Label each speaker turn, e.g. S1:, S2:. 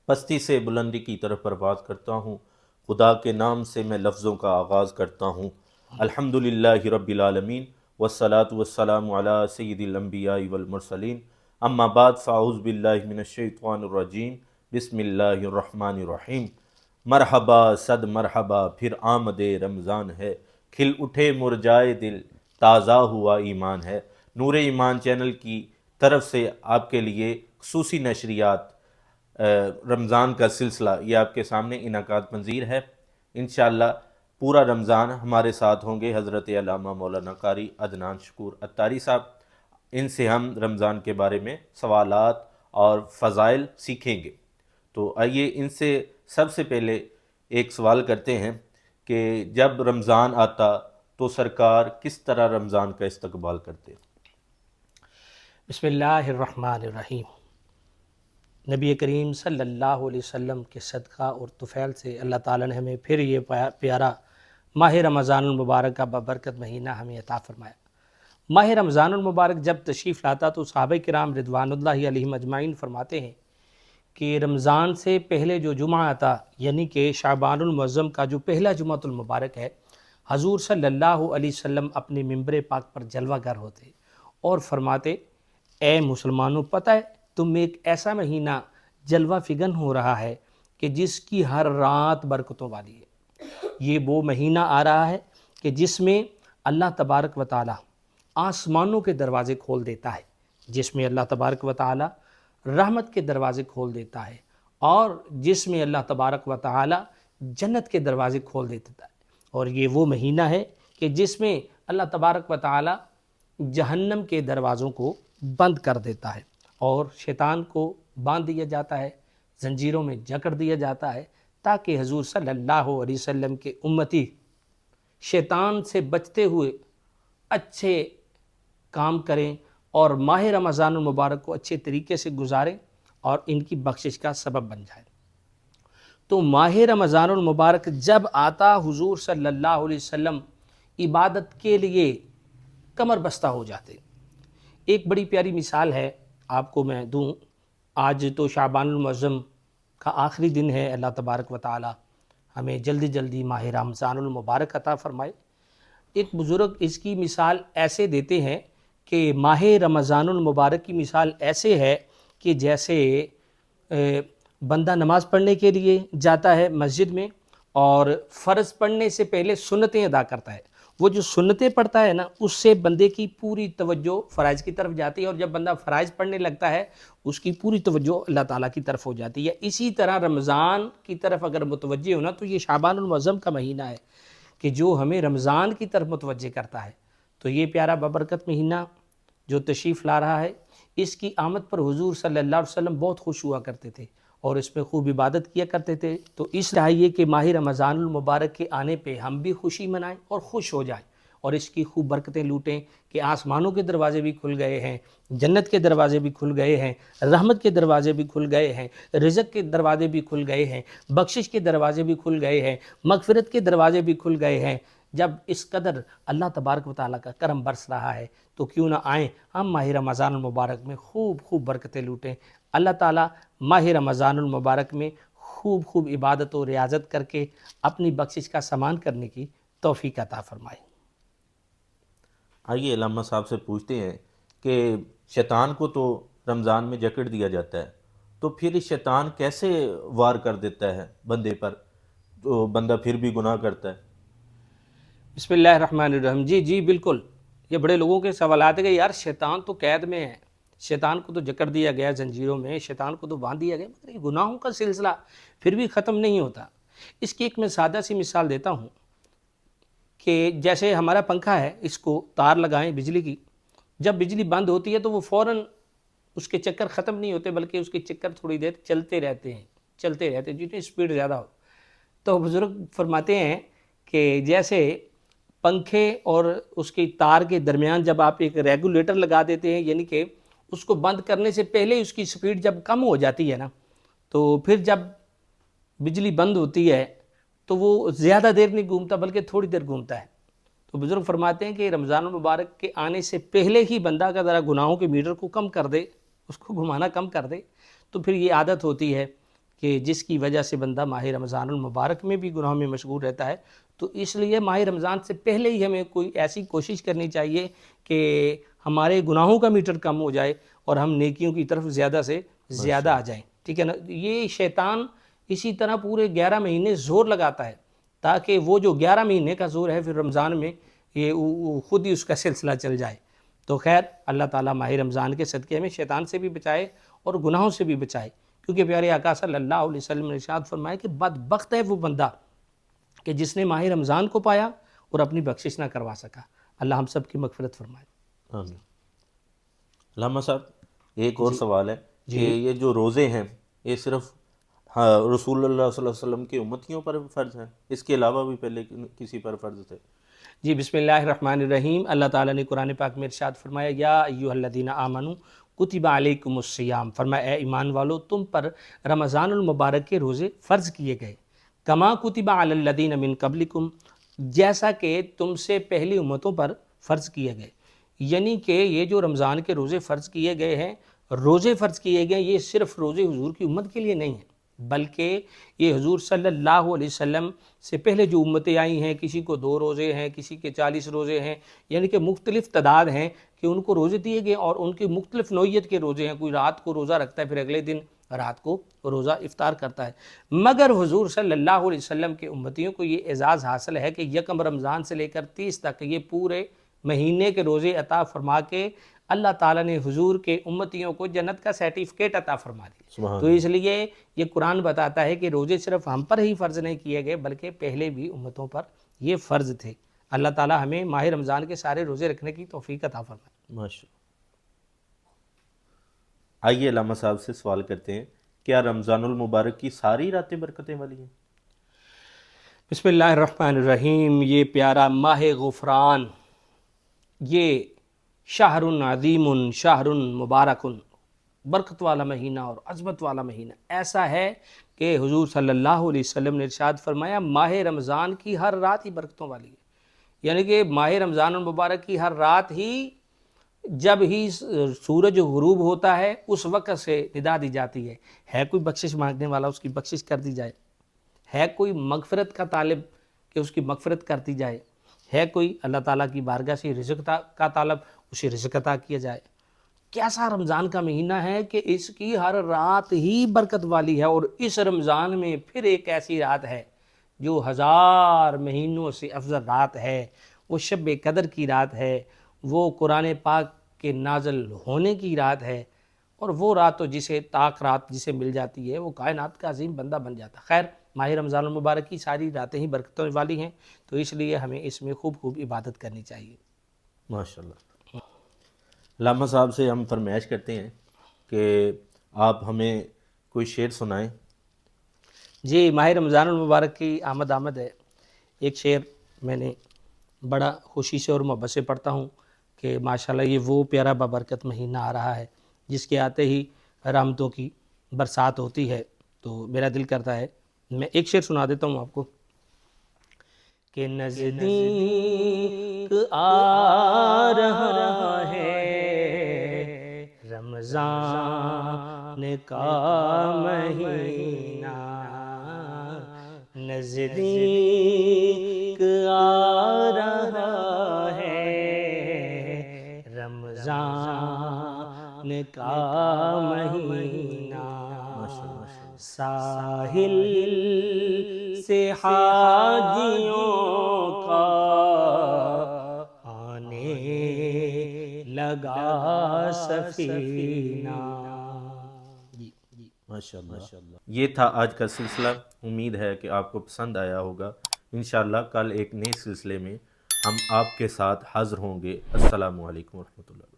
S1: پستی سے بلندی کی طرف پرواز کرتا ہوں، خدا کے نام سے میں لفظوں کا آغاز کرتا ہوں۔ الحمدللہ رب العالمین والصلاة والسلام علی سید الانبیاء والمرسلین، اما بعد فاعوذ باللہ من الشیطان الرجیم، بسم اللہ الرحمن الرحیم۔ مرحبا صد مرحبا پھر آمد رمضان ہے، کھل اٹھے مرجائے دل تازہ ہوا ایمان ہے۔ نور ایمان چینل کی طرف سے آپ کے لیے خصوصی نشریات رمضان کا سلسلہ یہ آپ کے سامنے انعقاد پذیر ہے۔ انشاءاللہ پورا رمضان ہمارے ساتھ ہوں گے حضرت علامہ مولانا قاری عدنان شکور عطاری صاحب۔ ان سے ہم رمضان کے بارے میں سوالات اور فضائل سیکھیں گے۔ تو آئیے ان سے سب سے پہلے ایک سوال کرتے ہیں کہ جب رمضان آتا تو سرکار کس طرح رمضان کا استقبال کرتے؟
S2: بسم اللہ الرحمن الرحیم۔ نبی کریم صلی اللہ علیہ وسلم کے صدقہ اور طفیل سے اللہ تعالیٰ نے ہمیں پھر یہ پیارا ماہ رمضان المبارک کا بابرکت مہینہ ہمیں عطا فرمایا۔ ماہ رمضان المبارک جب تشریف لاتا تو صحابہ کرام رضوان اللہ علیہم اجمعین فرماتے ہیں کہ رمضان سے پہلے جو جمعہ آتا، یعنی کہ شعبان المعظم کا جو پہلا جمعۃ المبارک ہے، حضور صلی اللہ علیہ وسلم اپنے ممبر پاک پر جلوہ گر ہوتے اور فرماتے، اے مسلمانوں، پتہ ہے تم میں ایک ایسا مہینہ جلوہ فگن ہو رہا ہے کہ جس کی ہر رات برکتوں والی ہے۔ یہ وہ مہینہ آ رہا ہے کہ جس میں اللہ تبارک و تعالی آسمانوں کے دروازے کھول دیتا ہے، جس میں اللہ تبارک و تعالی رحمت کے دروازے کھول دیتا ہے، اور جس میں اللہ تبارک و تعالی جنت کے دروازے کھول دیتا ہے۔ اور یہ وہ مہینہ ہے کہ جس میں اللہ تبارک و تعالی جہنم کے دروازوں کو بند کر دیتا ہے اور شیطان کو باندھ دیا جاتا ہے، زنجیروں میں جکڑ دیا جاتا ہے، تاکہ حضور صلی اللہ علیہ وسلم کے امتی شیطان سے بچتے ہوئے اچھے کام کریں اور ماہ رمضان المبارک کو اچھے طریقے سے گزاریں اور ان کی بخشش کا سبب بن جائے۔ تو ماہ رمضان المبارک جب آتا، حضور صلی اللہ علیہ وسلم عبادت کے لیے کمر بستہ ہو جاتے۔ ایک بڑی پیاری مثال ہے آپ کو میں دوں۔ آج تو شعبان المعظم کا آخری دن ہے، اللہ تبارک و تعالی ہمیں جلدی جلدی ماہ رمضان المبارک عطا فرمائے۔ ایک بزرگ اس کی مثال ایسے دیتے ہیں کہ ماہ رمضان المبارک کی مثال ایسے ہے کہ جیسے بندہ نماز پڑھنے کے لیے جاتا ہے مسجد میں اور فرض پڑھنے سے پہلے سنتیں ادا کرتا ہے۔ وہ جو سنتیں پڑھتا ہے نا، اس سے بندے کی پوری توجہ فرائض کی طرف جاتی ہے، اور جب بندہ فرائض پڑھنے لگتا ہے اس کی پوری توجہ اللہ تعالیٰ کی طرف ہو جاتی ہے۔ اسی طرح رمضان کی طرف اگر متوجہ ہونا تو یہ شعبان المعظم کا مہینہ ہے کہ جو ہمیں رمضان کی طرف متوجہ کرتا ہے۔ تو یہ پیارا بابرکت مہینہ جو تشریف لا رہا ہے، اس کی آمد پر حضور صلی اللہ علیہ وسلم بہت خوش ہوا کرتے تھے اور اس میں خوب عبادت کیا کرتے تھے۔ تو اس چاہیے کہ ماہ رمضان المبارک کے آنے پہ ہم بھی خوشی منائیں اور خوش ہو جائیں اور اس کی خوب برکتیں لوٹیں کہ آسمانوں کے دروازے بھی کھل گئے ہیں، جنت کے دروازے بھی کھل گئے ہیں، رحمت کے دروازے بھی کھل گئے ہیں، رزق کے دروازے بھی کھل گئے ہیں، بخشش کے دروازے بھی کھل گئے ہیں، مغفرت کے دروازے بھی کھل گئے ہیں۔ جب اس قدر اللہ تبارک و تعالیٰ کا کرم برس رہا ہے تو کیوں نہ آئیں ہم ماہ رمضان المبارک میں خوب برکتیں لوٹیں۔ اللہ تعالیٰ ماہ رمضان المبارک میں خوب عبادت و ریاضت کر کے اپنی بخشش کا سامان کرنے کی توفیق عطا فرمائے۔
S1: آئیے علامہ صاحب سے پوچھتے ہیں کہ شیطان کو تو رمضان میں جکڑ دیا جاتا ہے، تو پھر شیطان کیسے وار کر دیتا ہے بندے پر، تو بندہ پھر بھی گناہ کرتا ہے؟
S2: بسم اللہ الرحمن الرحیم۔ جی بالکل، یہ بڑے لوگوں کے سوالات ہے کہ یار شیطان تو قید میں ہے، شیطان کو تو جکڑ دیا گیا زنجیروں میں، شیطان کو تو باندھ دیا گیا، مگر یہ گناہوں کا سلسلہ پھر بھی ختم نہیں ہوتا۔ اس کی ایک میں سادہ سی مثال دیتا ہوں کہ جیسے ہمارا پنکھا ہے، اس کو تار لگائیں بجلی کی، جب بجلی بند ہوتی ہے تو وہ فوراً اس کے چکر ختم نہیں ہوتے، بلکہ اس کے چکر تھوڑی دیر چلتے رہتے ہیں جتنی سپیڈ زیادہ ہو۔ تو بزرگ فرماتے ہیں کہ جیسے پنکھے اور اس کی تار کے درمیان جب آپ ایک ریگولیٹر لگا دیتے ہیں، یعنی کہ اس کو بند کرنے سے پہلے اس کی سپیڈ جب کم ہو جاتی ہے نا، تو پھر جب بجلی بند ہوتی ہے تو وہ زیادہ دیر نہیں گھومتا بلکہ تھوڑی دیر گھومتا ہے۔ تو بزرگ فرماتے ہیں کہ رمضان المبارک کے آنے سے پہلے ہی بندہ کا ذرا گناہوں کے میٹر کو کم کر دے، اس کو گھمانا کم کر دے، تو پھر یہ عادت ہوتی ہے کہ جس کی وجہ سے بندہ ماہ رمضان المبارک میں بھی گناہوں میں مشغول رہتا ہے. تو اس لیے ماہ رمضان سے پہلے ہی ہمیں کوئی ایسی کوشش کرنی چاہیے کہ ہمارے گناہوں کا میٹر کم ہو جائے اور ہم نیکیوں کی طرف زیادہ سے زیادہ آ جائیں. ٹھیک ہے نا. یہ شیطان اسی طرح پورے 11 مہینے زور لگاتا ہے تاکہ وہ جو 11 مہینے کا زور ہے پھر رمضان میں یہ خود ہی اس کا سلسلہ چل جائے. تو خیر اللہ تعالیٰ ماہ رمضان کے صدقے میں شیطان سے بھی بچائے اور گناہوں سے بھی بچائے، کیونکہ پیارے آقا صلی اللہ علیہ وسلم نے ارشاد فرمایا کہ بدبخت ہے وہ بندہ کہ جس نے ماہ رمضان کو پایا اور اپنی بخشش نہ کروا سکا. اللہ ہم سب کی مغفرت فرمائے.
S1: آمین. علامہ صاحب ایک اور سوال ہے کہ یہ جو روزے ہیں یہ صرف رسول اللہ صلی اللہ علیہ وسلم کی امتیوں پر فرض ہیں، اس کے علاوہ بھی پہلے کسی پر فرض تھے؟
S2: جی بسم اللہ الرحمن الرحیم. اللہ تعالیٰ نے قرآن پاک میں ارشاد فرمایا یا ایھا الذین آمنوا کتب علیکم الصیام، فرمایا اے ایمان والو تم پر رمضان المبارک کے روزے فرض کیے گئے، کما کتب علی الذین من قبلکم، جیسا کہ تم سے پہلی امتوں پر فرض کیے گئے. یعنی کہ یہ جو رمضان کے روزے فرض کیے گئے ہیں، روزے فرض کیے گئے، یہ صرف روزے حضور کی امت کے لیے نہیں ہیں، بلکہ یہ حضور صلی اللہ علیہ وسلم سے پہلے جو امتیں آئی ہیں، کسی کو 2 روزے ہیں، کسی کے 40 روزے ہیں، یعنی کہ مختلف تعداد ہیں کہ ان کو روزے دیے گئے اور ان کی مختلف نوعیت کے روزے ہیں. کوئی رات کو روزہ رکھتا ہے پھر اگلے دن رات کو روزہ افطار کرتا ہے. مگر حضور صلی اللہ علیہ وسلم کے امتیوں کو یہ اعزاز حاصل ہے کہ یکم رمضان سے لے کر 30 تک یہ پورے مہینے کے روزے عطا فرما کے اللہ تعالیٰ نے حضور کے امتیوں کو جنت کا سرٹیفکیٹ عطا فرما دیا. تو اس لیے یہ قرآن بتاتا ہے کہ روزے صرف ہم پر ہی فرض نہیں کیے گئے بلکہ پہلے بھی امتوں پر یہ فرض تھے. اللہ تعالیٰ ہمیں ماہ رمضان کے سارے روزے رکھنے کی توفیق عطا فرمائے.
S1: ماشاء. آئیے علامہ صاحب سے سوال کرتے ہیں، کیا رمضان المبارک کی ساری راتیں برکتیں والی ہیں؟
S2: بسم اللہ الرحمن الرحیم. یہ پیارا ماہ غفران، یہ شہر عظیم شہر مبارک، برکت والا مہینہ اور عظمت والا مہینہ ایسا ہے کہ حضور صلی اللہ علیہ وسلم نے ارشاد فرمایا ماہ رمضان کی ہر رات ہی برکتوں والی ہے. یعنی کہ ماہ رمضان المبارک کی ہر رات ہی جب ہی سورج غروب ہوتا ہے اس وقت سے ندا دی جاتی ہے کوئی بخشش مانگنے والا اس کی بخشش کر دی جائے، ہے کوئی مغفرت کا طالب کہ اس کی مغفرت کر دی جائے، ہے کوئی اللہ تعالیٰ کی بارگاہ سے رزق کا طالب اسے رزق عطا کیا جائے. کیسا رمضان کا مہینہ ہے کہ اس کی ہر رات ہی برکت والی ہے. اور اس رمضان میں پھر ایک ایسی رات ہے جو 1000 مہینوں سے افضل رات ہے، وہ شب قدر کی رات ہے، وہ قرآن پاک کے نازل ہونے کی رات ہے، اور وہ رات تو جسے طاق رات جسے مل جاتی ہے وہ کائنات کا عظیم بندہ بن جاتا ہے. خیر ماہ رمضان المبارک کی ساری راتیں ہی برکتوں والی ہیں، تو اس لیے ہمیں اس میں خوب خوب عبادت کرنی چاہیے.
S1: ماشاءاللہ. علامہ صاحب سے ہم فرمائش کرتے ہیں کہ آپ ہمیں کوئی شعر سنائیں.
S2: جی ماہ رمضان المبارک کی آمد ہے. ایک شعر میں نے بڑا خوشی سے اور محبت سے پڑھتا ہوں کہ ماشاءاللہ یہ وہ پیارا بابرکت مہینہ آ رہا ہے جس کے آتے ہی رحمتوں کی برسات ہوتی ہے. تو میرا دل کرتا ہے میں ایک شعر سنا دیتا ہوں آپ کو کہ نزدیک آ رہا ہے رمضان کا مہینہ، نزدیک آ رہا ہے رمضان کا مہینہ، ساحل سے حاجیوں کا آنے لگا سفینہ.
S1: ماشاءاللہ. یہ تھا آج کا سلسلہ. امید ہے کہ آپ کو پسند آیا ہوگا. انشاءاللہ کل ایک نئے سلسلے میں ہم آپ کے ساتھ حاضر ہوں گے. السلام علیکم ورحمۃ اللہ.